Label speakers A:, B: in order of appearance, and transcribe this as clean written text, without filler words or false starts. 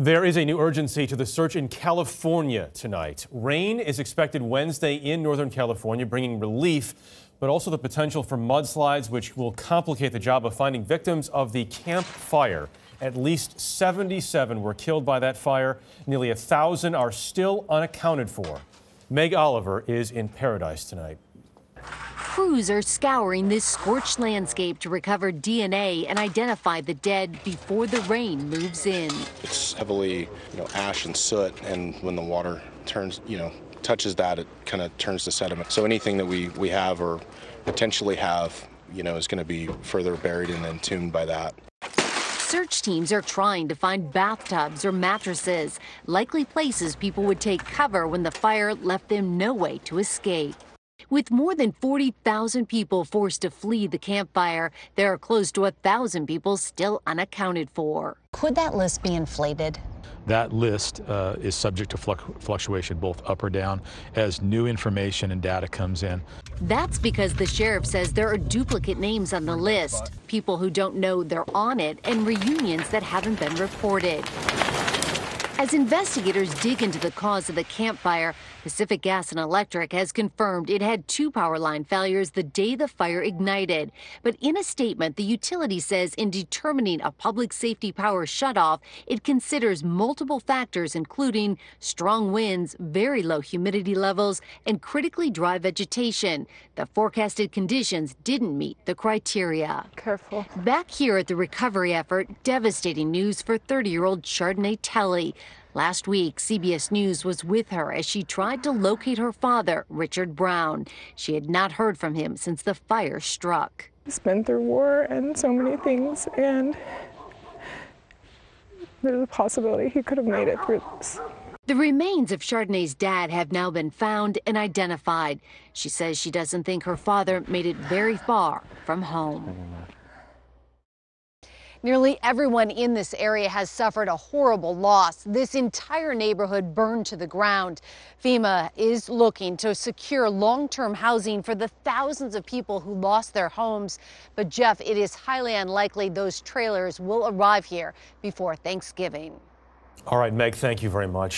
A: There is a new urgency to the search in California tonight. Rain is expected Wednesday in Northern California, bringing relief, but also the potential for mudslides, which will complicate the job of finding victims of the Camp Fire. At least 77 were killed by that fire. Nearly 1,000 are still unaccounted for. Meg Oliver is in Paradise tonight.
B: Crews are scouring this scorched landscape to recover DNA and identify the dead before the rain moves in.
C: It's heavily, ash and soot, and when the water turns, touches that, it kind of turns to sediment. So anything that we have or potentially have, is going to be further buried and entombed by that.
B: Search teams are trying to find bathtubs or mattresses, likely places people would take cover when the fire left them no way to escape. With more than 40,000 people forced to flee the campfire, there are close to 1,000 people still unaccounted for.
D: Could that list be inflated?
E: That list is subject to fluctuation both up or down as new information and data comes in.
B: That's because the sheriff says there are duplicate names on the list, people who don't know they're on it, and reunions that haven't been reported. As investigators dig into the cause of the campfire, Pacific Gas and Electric has confirmed it had 2 power line failures the day the fire ignited. But in a statement, the utility says in determining a public safety power shutoff, it considers multiple factors, including strong winds, very low humidity levels, and critically dry vegetation. The forecasted conditions didn't meet the criteria.
F: Careful.
B: Back here at the recovery effort, devastating news for 30-year-old Chardonnay Telly. Last week, CBS News was with her as she tried to locate her father, Richard Brown. She had not heard from him since the fire struck.
F: He's been through war and so many things, and there's a possibility he could have made it through this.
B: The remains of Chardonnay's dad have now been found and identified. She says she doesn't think her father made it very far from home.
D: Nearly everyone in this area has suffered a horrible loss. This entire neighborhood burned to the ground. FEMA is looking to secure long-term housing for the thousands of people who lost their homes. But Jeff, it is highly unlikely those trailers will arrive here before Thanksgiving.
A: All right, Meg, thank you very much.